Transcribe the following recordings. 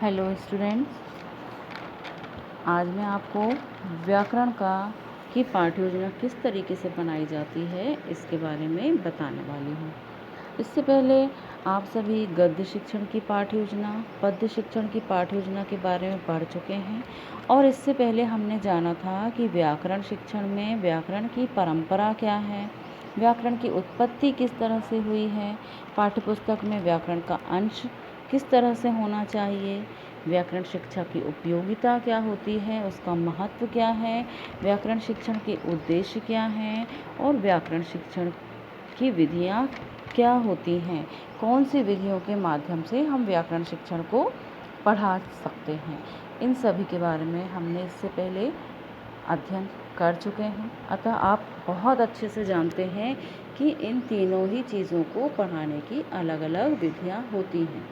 Hello students, आज मैं आपको व्याकरण की पाठ्य योजना किस तरीके से बनाई जाती है इसके बारे में बताने वाली हूँ। इससे पहले आप सभी गद्य शिक्षण की पाठ्य योजना, पद्य शिक्षण की पाठ्य योजना के बारे में पढ़ चुके हैं और इससे पहले हमने जाना था कि व्याकरण शिक्षण में व्याकरण की परंपरा क्या है, व्याकरण की उत्पत्ति किस तरह से हुई है, पाठ्यपुस्तक में व्याकरण का अंश किस तरह से होना चाहिए, व्याकरण शिक्षा की उपयोगिता क्या होती है, उसका महत्व क्या है, व्याकरण शिक्षण के उद्देश्य क्या हैं और व्याकरण शिक्षण की विधियाँ क्या होती हैं, कौन सी विधियों के माध्यम से हम व्याकरण शिक्षण को पढ़ा सकते हैं। इन सभी के बारे में हमने इससे पहले अध्ययन कर चुके हैं, अतः आप बहुत अच्छे से जानते हैं कि इन तीनों ही चीज़ों को पढ़ाने की अलग अलग विधियाँ होती हैं।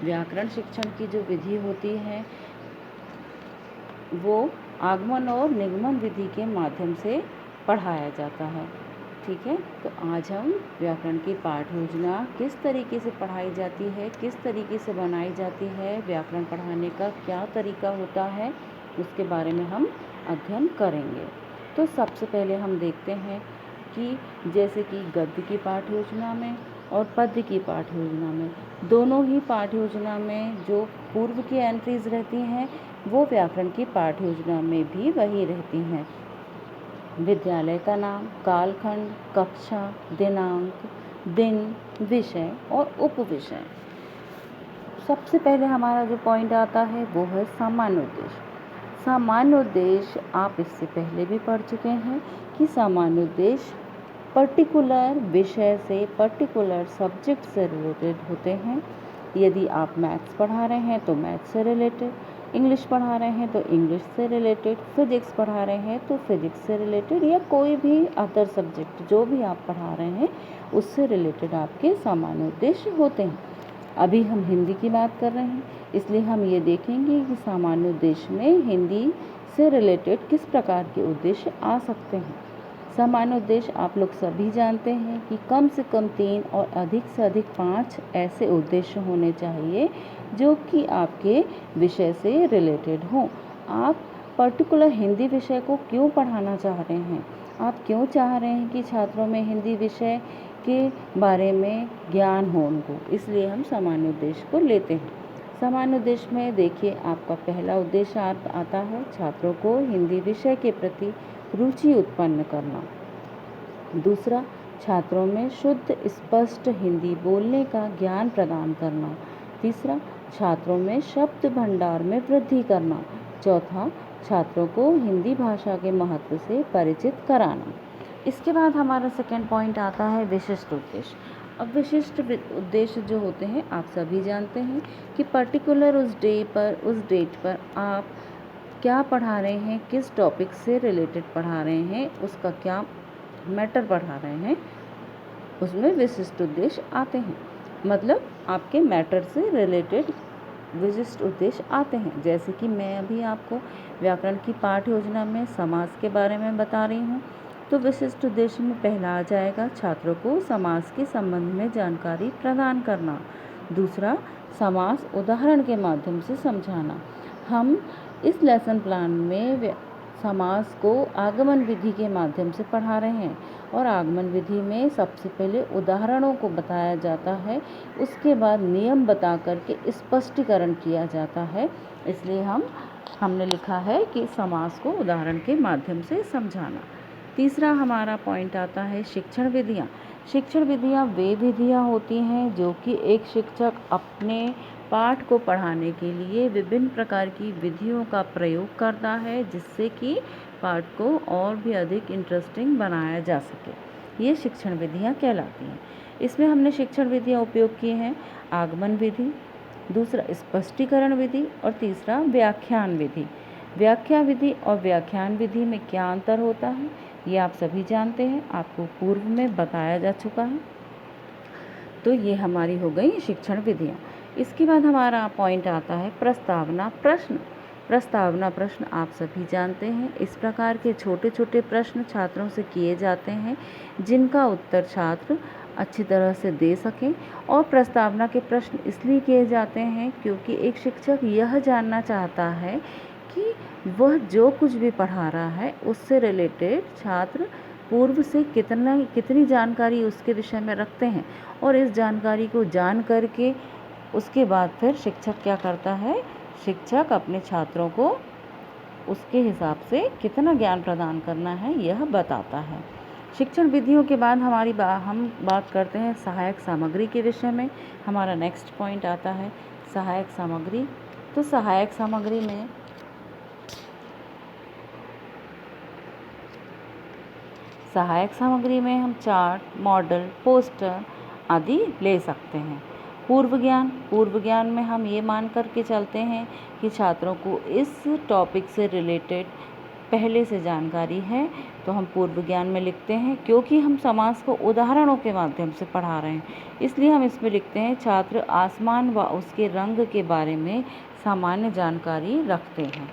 व्याकरण शिक्षण की जो विधि होती है वो आगमन और निगमन विधि के माध्यम से पढ़ाया जाता है। ठीक है, तो आज हम व्याकरण की पाठ्य योजना किस तरीके से पढ़ाई जाती है, किस तरीके से बनाई जाती है, व्याकरण पढ़ाने का क्या तरीका होता है, उसके बारे में हम अध्ययन करेंगे। तो सबसे पहले हम देखते हैं कि जैसे कि गद्य की पाठ्य योजना में और पद्य की पाठ्य योजना में, दोनों ही पाठ्य योजना में जो पूर्व की एंट्रीज रहती हैं वो व्याकरण की पाठ्य योजना में भी वही रहती हैं। विद्यालय का नाम, कालखंड, कक्षा, दिनांक, दिन, विषय और उपविषय। सबसे पहले हमारा जो पॉइंट आता है वो है सामान्य उद्देश्य। सामान्य उद्देश्य आप इससे पहले भी पढ़ चुके हैं कि सामान्य उद्देश्य पर्टिकुलर विषय से, पर्टिकुलर सब्जेक्ट से रिलेटेड होते हैं। यदि आप मैथ्स पढ़ा रहे हैं तो मैथ्स से रिलेटेड, इंग्लिश पढ़ा रहे हैं तो इंग्लिश से रिलेटेड, फिजिक्स पढ़ा रहे हैं तो फिजिक्स से रिलेटेड, या कोई भी अदर सब्जेक्ट जो भी आप पढ़ा रहे हैं उससे रिलेटेड आपके सामान्य उद्देश्य होते हैं। अभी हम हिंदी की बात कर रहे हैं, इसलिए हम ये देखेंगे कि सामान्य उद्देश्य में हिंदी से रिलेटेड किस प्रकार के उद्देश्य आ सकते हैं। सामान्य उद्देश्य आप लोग सभी जानते हैं कि कम से कम 3 और अधिक से अधिक 5 ऐसे उद्देश्य होने चाहिए जो कि आपके विषय से रिलेटेड हों। आप पर्टिकुलर हिंदी विषय को क्यों पढ़ाना चाह रहे हैं, आप क्यों चाह रहे हैं कि छात्रों में हिंदी विषय के बारे में ज्ञान हो उनको, इसलिए हम सामान्य उद्देश्य को लेते हैं। सामान्य उद्देश्य में देखिए, आपका पहला उद्देश्य आता है छात्रों को हिंदी विषय के प्रति रुचि उत्पन्न करना। दूसरा, छात्रों में शुद्ध स्पष्ट हिंदी बोलने का ज्ञान प्रदान करना। तीसरा, छात्रों में शब्द भंडार में वृद्धि करना। चौथा, छात्रों को हिंदी भाषा के महत्व से परिचित कराना। इसके बाद हमारा सेकेंड पॉइंट आता है विशिष्ट उद्देश्य। अब विशिष्ट उद्देश्य जो होते हैं आप सभी जानते हैं कि पर्टिकुलर उस डेट पर आप क्या पढ़ा रहे हैं, किस टॉपिक से रिलेटेड पढ़ा रहे हैं, उसका क्या मैटर पढ़ा रहे हैं, उसमें विशिष्ट उद्देश्य आते हैं। मतलब आपके मैटर से रिलेटेड विशिष्ट उद्देश्य आते हैं। जैसे कि मैं अभी आपको व्याकरण की पाठ्य योजना में समास के बारे में बता रही हूँ, तो विशिष्ट उद्देश्य में पहला आ जाएगा छात्रों को समास के संबंध में जानकारी प्रदान करना। दूसरा, समास उदाहरण के माध्यम से समझाना। हम इस लेसन प्लान में समास को आगमन विधि के माध्यम से पढ़ा रहे हैं और आगमन विधि में सबसे पहले उदाहरणों को बताया जाता है, उसके बाद नियम बता करके स्पष्टीकरण किया जाता है। इसलिए हमने लिखा है कि समास को उदाहरण के माध्यम से समझाना। तीसरा हमारा पॉइंट आता है शिक्षण विधियाँ। शिक्षण विधियाँ वे विधियाँ होती हैं जो कि एक शिक्षक अपने पाठ को पढ़ाने के लिए विभिन्न प्रकार की विधियों का प्रयोग करता है, जिससे कि पाठ को और भी अधिक इंटरेस्टिंग बनाया जा सके। ये शिक्षण विधियाँ कहलाती हैं। इसमें हमने शिक्षण विधियाँ उपयोग की हैं आगमन विधि, दूसरा स्पष्टीकरण विधि और तीसरा व्याख्यान विधि। व्याख्या विधि और व्याख्यान विधि में क्या अंतर होता है ये आप सभी जानते हैं, आपको पूर्व में बताया जा चुका है। तो ये हमारी हो गई शिक्षण विधियाँ। इसके बाद हमारा पॉइंट आता है प्रस्तावना प्रश्न। प्रस्तावना प्रश्न आप सभी जानते हैं, इस प्रकार के छोटे छोटे प्रश्न छात्रों से किए जाते हैं जिनका उत्तर छात्र अच्छी तरह से दे सकें। और प्रस्तावना के प्रश्न इसलिए किए जाते हैं क्योंकि एक शिक्षक यह जानना चाहता है कि वह जो कुछ भी पढ़ा रहा है उससे रिलेटेड छात्र पूर्व से कितनी जानकारी उसके विषय में रखते हैं, और इस जानकारी को जान करके उसके बाद फिर शिक्षक क्या करता है, शिक्षक अपने छात्रों को उसके हिसाब से कितना ज्ञान प्रदान करना है यह बताता है। शिक्षण विधियों के बाद हम बात करते हैं सहायक सामग्री के विषय में। हमारा नेक्स्ट पॉइंट आता है सहायक सामग्री। तो सहायक सामग्री में हम चार्ट, मॉडल, पोस्टर आदि ले सकते हैं। पूर्व ज्ञान में हम ये मान करके चलते हैं कि छात्रों को इस टॉपिक से रिलेटेड पहले से जानकारी है, तो हम पूर्व ज्ञान में लिखते हैं। क्योंकि हम समास को उदाहरणों के माध्यम से पढ़ा रहे हैं, इसलिए हम इसमें लिखते हैं छात्र आसमान व उसके रंग के बारे में सामान्य जानकारी रखते हैं।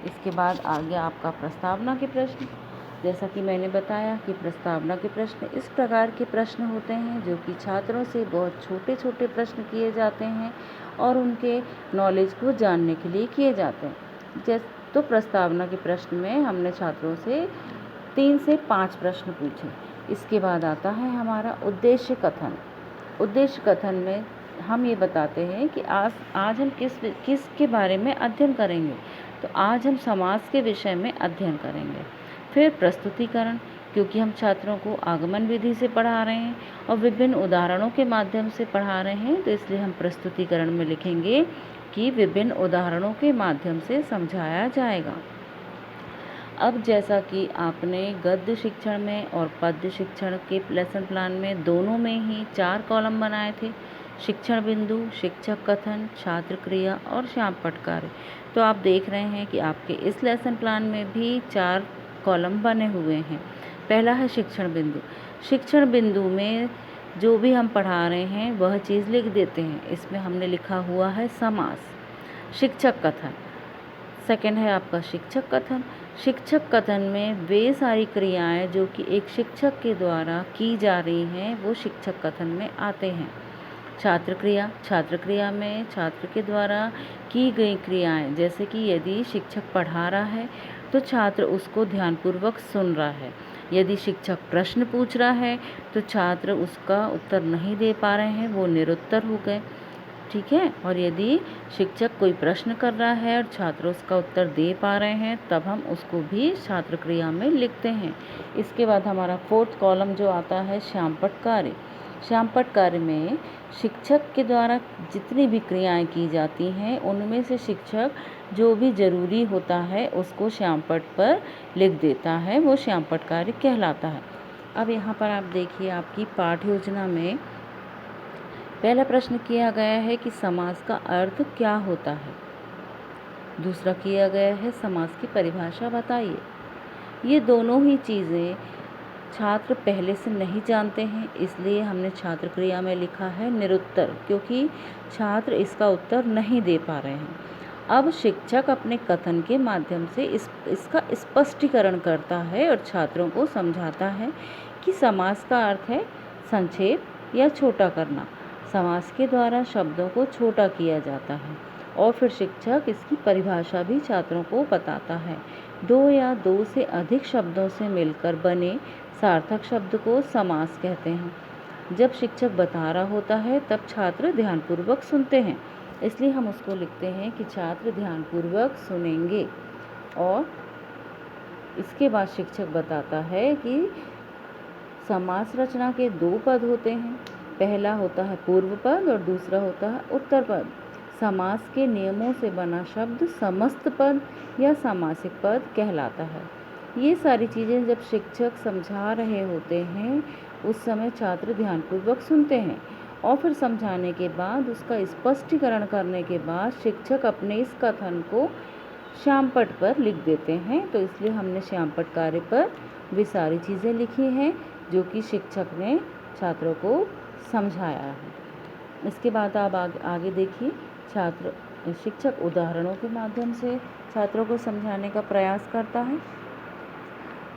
इसके बाद आगे आपका प्रस्तावना के प्रश्न। जैसा कि मैंने बताया कि प्रस्तावना के प्रश्न इस प्रकार के प्रश्न होते हैं जो कि छात्रों से बहुत छोटे छोटे प्रश्न किए जाते हैं और उनके नॉलेज को जानने के लिए किए जाते हैं। तो प्रस्तावना के प्रश्न में हमने छात्रों से 3 से 5 प्रश्न पूछे। इसके बाद आता है हमारा उद्देश्य कथन। उद्देश्य कथन में हम ये बताते हैं कि आज हम किस के बारे में अध्ययन करेंगे। तो आज हम समास के विषय में अध्ययन करेंगे। फिर प्रस्तुतिकरण, क्योंकि हम छात्रों को आगमन विधि से पढ़ा रहे हैं और विभिन्न उदाहरणों के माध्यम से पढ़ा रहे हैं, तो इसलिए हम प्रस्तुतिकरण में लिखेंगे कि विभिन्न उदाहरणों के माध्यम से समझाया जाएगा। अब जैसा कि आपने गद्य शिक्षण में और पद्य शिक्षण के लेसन प्लान में दोनों में ही 4 कॉलम बनाए थे, शिक्षण बिंदु, शिक्षक कथन, छात्र क्रिया और श्यामपट्ट कार्य। तो आप देख रहे हैं कि आपके इस लेसन प्लान में भी 4 कॉलम बने हुए हैं। पहला है शिक्षण बिंदु। शिक्षण बिंदु में जो भी हम पढ़ा रहे हैं वह चीज़ लिख देते हैं। इसमें हमने लिखा हुआ है समास। शिक्षक कथन, सेकंड है आपका शिक्षक कथन। शिक्षक कथन में वे सारी क्रियाएं जो कि एक शिक्षक के द्वारा की जा रही हैं वो शिक्षक कथन में आते हैं। छात्र क्रिया, छात्र क्रिया में छात्र के द्वारा की गई क्रियाएं, जैसे कि यदि शिक्षक पढ़ा रहा है तो छात्र उसको ध्यानपूर्वक सुन रहा है। यदि शिक्षक प्रश्न पूछ रहा है तो छात्र उसका उत्तर नहीं दे पा रहे हैं, वो निरुत्तर हो गए, ठीक है। और यदि शिक्षक कोई प्रश्न कर रहा है और छात्र उसका उत्तर दे पा रहे हैं, तब हम उसको भी छात्र क्रिया में लिखते हैं। इसके बाद हमारा 4th कॉलम जो आता है श्यामपट्ट कार्य। श्यामपट्ट कार्य में शिक्षक के द्वारा जितनी भी क्रियाएं की जाती हैं उनमें से शिक्षक जो भी ज़रूरी होता है उसको श्यामपट्ट पर लिख देता है, वो श्यामपट्ट कार्य कहलाता है। अब यहाँ पर आप देखिए आपकी पाठ योजना में पहला प्रश्न किया गया है कि समास का अर्थ क्या होता है। दूसरा किया गया है समास की परिभाषा बताइए। ये दोनों ही चीज़ें छात्र पहले से नहीं जानते हैं, इसलिए हमने छात्र क्रिया में लिखा है निरुत्तर, क्योंकि छात्र इसका उत्तर नहीं दे पा रहे हैं। अब शिक्षक अपने कथन के माध्यम से इसका स्पष्टीकरण करता है और छात्रों को समझाता है कि समास का अर्थ है संक्षेप या छोटा करना। समास के द्वारा शब्दों को छोटा किया जाता है और फिर शिक्षक इसकी परिभाषा भी छात्रों को बताता है। 2 या 2 से अधिक शब्दों से मिलकर बने सार्थक शब्द को समास कहते हैं। जब शिक्षक बता रहा होता है तब छात्र ध्यानपूर्वक सुनते हैं, इसलिए हम उसको लिखते हैं कि छात्र ध्यानपूर्वक सुनेंगे। और इसके बाद शिक्षक बताता है कि समास रचना के 2 पद होते हैं। पहला होता है पूर्व पद और दूसरा होता है उत्तर पद। समास के नियमों से बना शब्द समस्त पद या सामासिक पद कहलाता है। ये सारी चीज़ें जब शिक्षक समझा रहे होते हैं उस समय छात्र ध्यानपूर्वक सुनते हैं और फिर समझाने के बाद उसका स्पष्टीकरण करने के बाद शिक्षक अपने इस कथन को श्यामपट्ट पर लिख देते हैं। तो इसलिए हमने श्यामपट्ट कार्य पर वे सारी चीज़ें लिखी हैं जो कि शिक्षक ने छात्रों को समझाया है। इसके बाद आप आगे देखिए, शिक्षक उदाहरणों के माध्यम से छात्रों को समझाने का प्रयास करता है।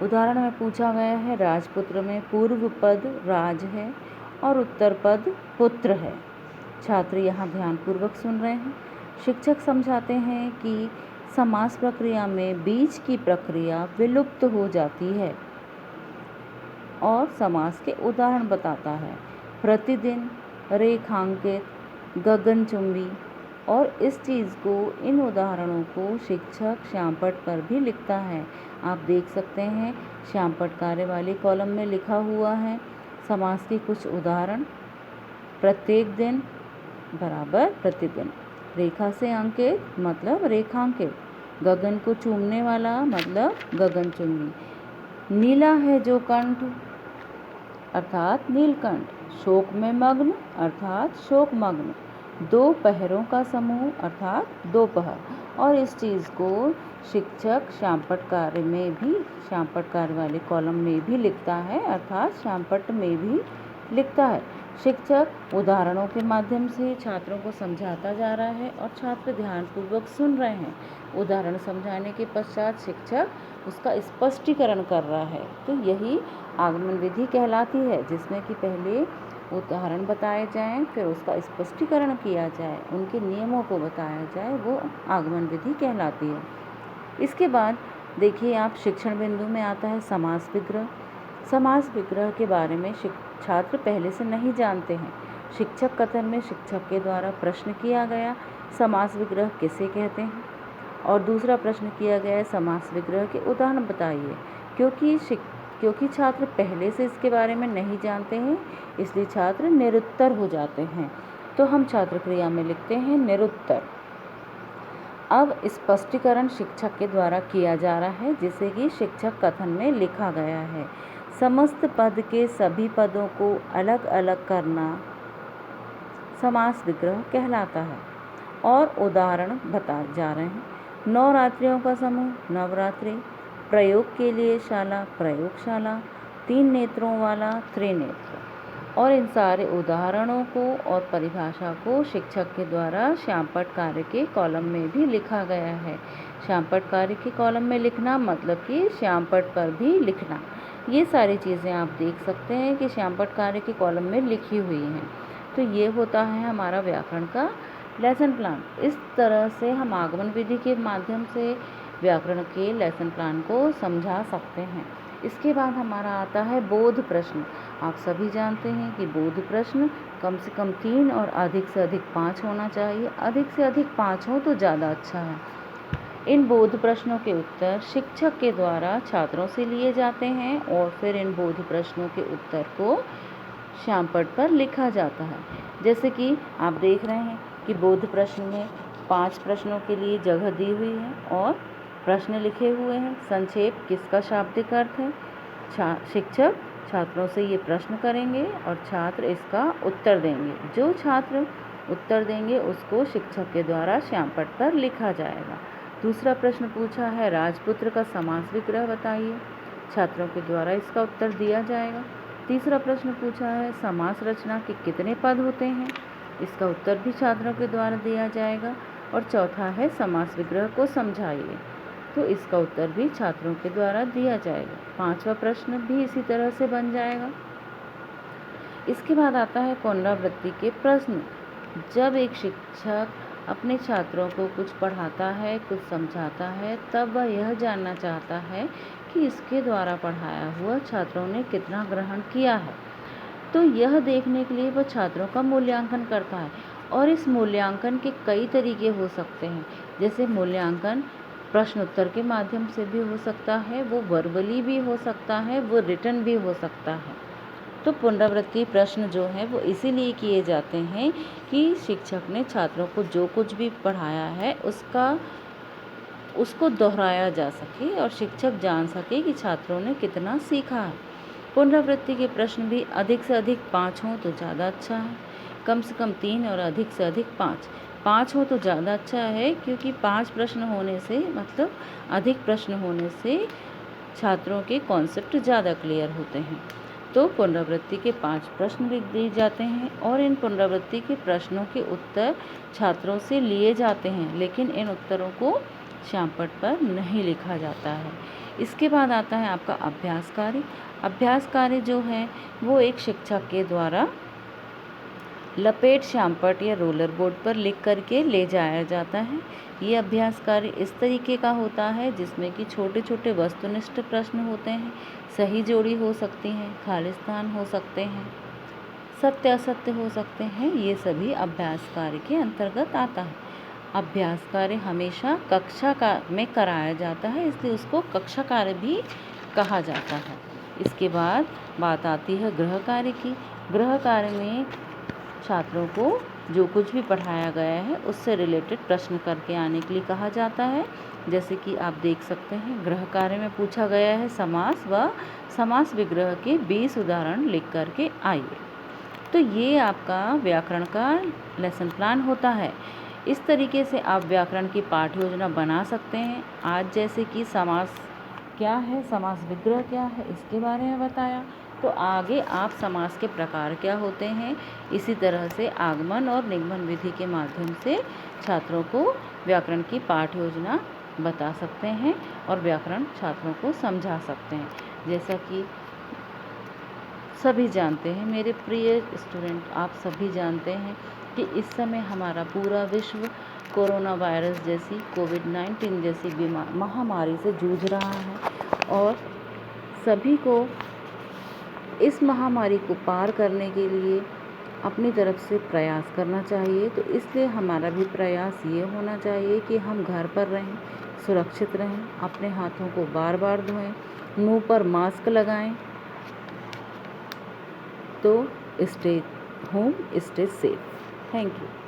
उदाहरण में पूछा गया है राजपुत्र में पूर्व पद राज है और उत्तर पद पुत्र है। छात्र यहाँ ध्यानपूर्वक सुन रहे हैं। शिक्षक समझाते हैं कि समास प्रक्रिया में बीच की प्रक्रिया विलुप्त हो जाती है और समास के उदाहरण बताता है। प्रतिदिन, रेखांकित, गगनचुंबी, और इस चीज़ को, इन उदाहरणों को शिक्षक श्यामपट्ट पर भी लिखता है। आप देख सकते हैं श्यामपट्ट कार्य वाले कॉलम में लिखा हुआ है समास के कुछ उदाहरण। प्रत्येक दिन बराबर प्रतिदिन, रेखा से अंकित मतलब रेखांकित, गगन को चूमने वाला मतलब गगनचुंबी, नीला है जो कंठ अर्थात नीलकंठ, शोक में मग्न अर्थात शोकमग्न, दो पहरों का समूह अर्थात दोपहर। और इस चीज़ को शिक्षक श्यामपट्ट कार्य में भी, श्यामपट्ट कार्य वाले कॉलम में भी लिखता है अर्थात श्यामपट्ट में भी लिखता है। शिक्षक उदाहरणों के माध्यम से छात्रों को समझाता जा रहा है और छात्र ध्यानपूर्वक सुन रहे हैं। उदाहरण समझाने के पश्चात शिक्षक उसका स्पष्टीकरण कर रहा है। तो यही आगमन विधि कहलाती है, जिसमें कि पहले उदाहरण बताए जाएं, फिर उसका स्पष्टीकरण किया जाए, उनके नियमों को बताया जाए, वो आगमन विधि कहलाती है। इसके बाद देखिए आप, शिक्षण बिंदु में आता है समास विग्रह। समास विग्रह के बारे में छात्र पहले से नहीं जानते हैं। शिक्षक कथन में शिक्षक के द्वारा प्रश्न किया गया, समास विग्रह किसे कहते हैं, और दूसरा प्रश्न किया गया है समास विग्रह के उदाहरण बताइए। क्योंकि छात्र पहले से इसके बारे में नहीं जानते हैं, इसलिए छात्र निरुत्तर हो जाते हैं। तो हम छात्र क्रिया में लिखते हैं निरुत्तर। अब स्पष्टीकरण शिक्षक के द्वारा किया जा रहा है, जिसे कि शिक्षक कथन में लिखा गया है। समस्त पद के सभी पदों को अलग अलग करना समास विग्रह कहलाता है। और उदाहरण बताए जा रहे हैं। नवरात्रियों का समूह नवरात्रि, प्रयोग के लिए शाला प्रयोगशाला, तीन नेत्रों वाला त्रिनेत्र। और इन सारे उदाहरणों को और परिभाषा को शिक्षक के द्वारा श्यामपट्ट कार्य के कॉलम में भी लिखा गया है। श्यामपट्ट कार्य के कॉलम में लिखना मतलब कि श्यामपट्ट पर भी लिखना। ये सारी चीज़ें आप देख सकते हैं कि श्यामपट्ट कार्य के कॉलम में लिखी हुई हैं। तो ये होता है हमारा व्याकरण का लेसन प्लान। इस तरह से हम आगमन विधि के माध्यम से व्याकरण के लेसन प्लान को समझा सकते हैं। इसके बाद हमारा आता है बोध प्रश्न। आप सभी जानते हैं कि बोध प्रश्न कम से कम 3 और अधिक से अधिक 5 होना चाहिए। अधिक से अधिक 5 हो तो ज़्यादा अच्छा है। इन बोध प्रश्नों के उत्तर शिक्षक के द्वारा छात्रों से लिए जाते हैं और फिर इन बोध प्रश्नों के उत्तर को श्यामपट्ट पर लिखा जाता है। जैसे कि आप देख रहे हैं कि बोध प्रश्न में 5 प्रश्नों के लिए जगह दी हुई है और प्रश्न लिखे हुए हैं। संक्षेप किसका शाब्दिक अर्थ है? शिक्षक छात्रों से ये प्रश्न करेंगे और छात्र इसका उत्तर देंगे। जो छात्र उत्तर देंगे उसको शिक्षक के द्वारा श्यामपट्ट पर लिखा जाएगा। दूसरा प्रश्न पूछा है राजपुत्र का समास विग्रह बताइए। छात्रों के द्वारा इसका उत्तर दिया जाएगा। तीसरा प्रश्न पूछा है समास रचना के कितने पद होते हैं। इसका उत्तर भी छात्रों के द्वारा दिया जाएगा। और चौथा है समास विग्रह को समझाइए। तो इसका उत्तर भी छात्रों के द्वारा दिया जाएगा। पांचवा प्रश्न भी इसी तरह से बन जाएगा। इसके बाद आता है पुनरावृत्ति के प्रश्न। जब एक शिक्षक अपने छात्रों को कुछ पढ़ाता है, कुछ समझाता है, तब वह यह जानना चाहता है कि इसके द्वारा पढ़ाया हुआ छात्रों ने कितना ग्रहण किया है। तो यह देखने के लिए वह छात्रों का मूल्यांकन करता है। और इस मूल्यांकन के कई तरीके हो सकते हैं। जैसे मूल्यांकन प्रश्न उत्तर के माध्यम से भी हो सकता है, वो वर्बली भी हो सकता है, वो रिटन भी हो सकता है। तो पुनरावृत्ति प्रश्न जो है वो इसीलिए किए जाते हैं कि शिक्षक ने छात्रों को जो कुछ भी पढ़ाया है उसको दोहराया जा सके और शिक्षक जान सके कि छात्रों ने कितना सीखा है। पुनरावृत्ति के प्रश्न भी अधिक से अधिक 5 हों तो ज़्यादा अच्छा है। कम से कम 3 और अधिक से अधिक 5 हो तो ज़्यादा अच्छा है, क्योंकि 5 प्रश्न होने से मतलब अधिक प्रश्न होने से छात्रों के कॉन्सेप्ट ज़्यादा क्लियर होते हैं। तो पुनरावृत्ति के 5 प्रश्न लिख दिए जाते हैं और इन पुनरावृत्ति के प्रश्नों के उत्तर छात्रों से लिए जाते हैं, लेकिन इन उत्तरों को श्यामपट्ट पर नहीं लिखा जाता है। इसके बाद आता है आपका अभ्यास कार्य। अभ्यास कार्य जो है वो एक शिक्षक के द्वारा लपेट श्यामपट्ट या रोलर बोर्ड पर लिख करके ले जाया जाता है। ये अभ्यास कार्य इस तरीके का होता है जिसमें कि छोटे छोटे वस्तुनिष्ठ प्रश्न होते हैं, सही जोड़ी हो सकती हैं, खाली स्थान हो सकते हैं, सत्य असत्य हो सकते हैं। ये सभी अभ्यास कार्य के अंतर्गत आता है। अभ्यास कार्य हमेशा कक्षा में कराया जाता है, इसलिए उसको कक्षा कार्य भी कहा जाता है। इसके बाद बात आती है गृह कार्य की। गृह कार्य में छात्रों को जो कुछ भी पढ़ाया गया है उससे रिलेटेड प्रश्न करके आने के लिए कहा जाता है। जैसे कि आप देख सकते हैं गृह कार्य में पूछा गया है समास व समास विग्रह के 20 उदाहरण लिख करके आइए। तो ये आपका व्याकरण का लेसन प्लान होता है। इस तरीके से आप व्याकरण की पाठ योजना बना सकते हैं। आज जैसे कि समास क्या है, समास विग्रह क्या है, इसके बारे में बताया, तो आगे आप समास के प्रकार क्या होते हैं, इसी तरह से आगमन और निगमन विधि के माध्यम से छात्रों को व्याकरण की पाठ योजना बता सकते हैं और व्याकरण छात्रों को समझा सकते हैं। जैसा कि सभी जानते हैं, मेरे प्रिय स्टूडेंट, आप सभी जानते हैं कि इस समय हमारा पूरा विश्व कोरोना वायरस जैसी कोविड-19 जैसी महामारी से जूझ रहा है और सभी को इस महामारी को पार करने के लिए अपनी तरफ से प्रयास करना चाहिए। तो इसलिए हमारा भी प्रयास ये होना चाहिए कि हम घर पर रहें, सुरक्षित रहें, अपने हाथों को बार बार धोएं, मुंह पर मास्क लगाएं। तो stay home, stay safe. Thank you.